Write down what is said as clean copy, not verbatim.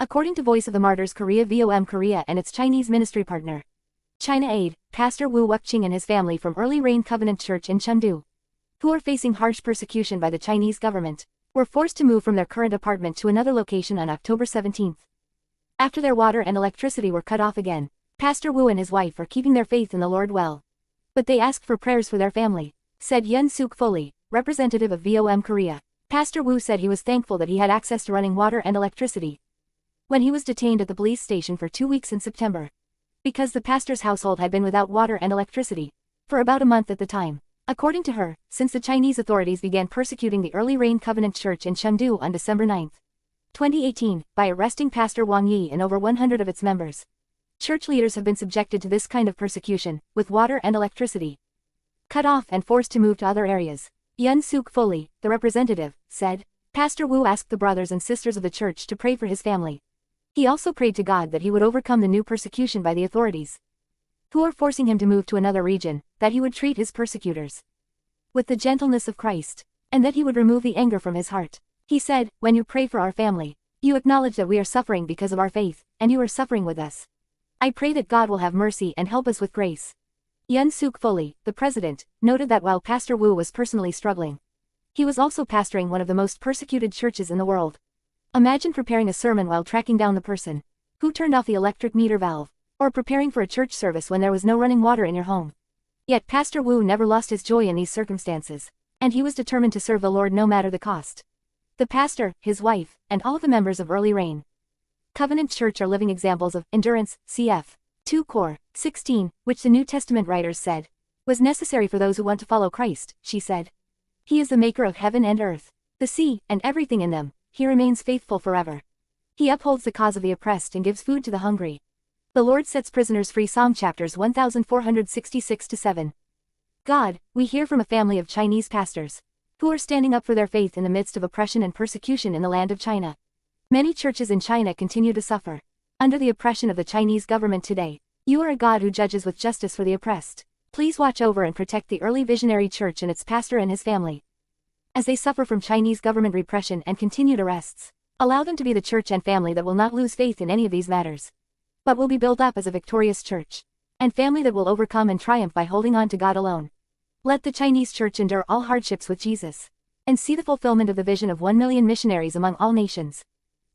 According to Voice of the Martyrs Korea VOM Korea and its Chinese ministry partner, China Aid, Pastor Wu Wuqing and his family from Early Rain Covenant Church in Chengdu, who are facing harsh persecution by the Chinese government, were forced to move from their current apartment to another location on October 17. After their water and electricity were cut off again, Pastor Wu and his wife are keeping their faith in the Lord well. But they asked for prayers for their family, said Yun Suk Foley, representative of VOM Korea. Pastor Wu said he was thankful that he had access to running water and electricity when he was detained at the police station for 2 weeks in September, because the pastor's household had been without water and electricity for about a month at the time. According to her, since the Chinese authorities began persecuting the Early Rain Covenant Church in Chengdu on December 9, 2018, by arresting Pastor Wang Yi and over 100 of its members, church leaders have been subjected to this kind of persecution, with water and electricity cut off and forced to move to other areas. Yun Suk Foley, the representative, said. Pastor Wu asked the brothers and sisters of the church to pray for his family. He also prayed to God that he would overcome the new persecution by the authorities, who are forcing him to move to another region, that he would treat his persecutors with the gentleness of Christ, and that he would remove the anger from his heart. He said, when you pray for our family, you acknowledge that we are suffering because of our faith, and you are suffering with us. I pray that God will have mercy and help us with grace. Yun Suk Foley, the president, noted that while Pastor Wu was personally struggling, he was also pastoring one of the most persecuted churches in the world. Imagine preparing a sermon while tracking down the person who turned off the electric meter valve, or preparing for a church service when there was no running water in your home. Yet Pastor Wu never lost his joy in these circumstances, and he was determined to serve the Lord no matter the cost. The pastor, his wife, and all of the members of Early Rain Covenant Church are living examples of endurance, cf. 2 Cor. 16, which the New Testament writers said was necessary for those who want to follow Christ, she said. He is the maker of heaven and earth, the sea, and everything in them. He remains faithful forever. He upholds the cause of the oppressed and gives food to the hungry. The Lord sets prisoners free. Psalm chapters 1466-7. God, we hear from a family of Chinese pastors who are standing up for their faith in the midst of oppression and persecution in the land of China. Many churches in China continue to suffer under the oppression of the Chinese government today. You are a God who judges with justice for the oppressed. Please watch over and protect the Early Visionary Church and its pastor and his family as they suffer from Chinese government repression and continued arrests. Allow them to be the church and family that will not lose faith in any of these matters, but will be built up as a victorious church and family that will overcome and triumph by holding on to God alone. Let the Chinese church endure all hardships with Jesus and see the fulfillment of the vision of 1 million missionaries among all nations.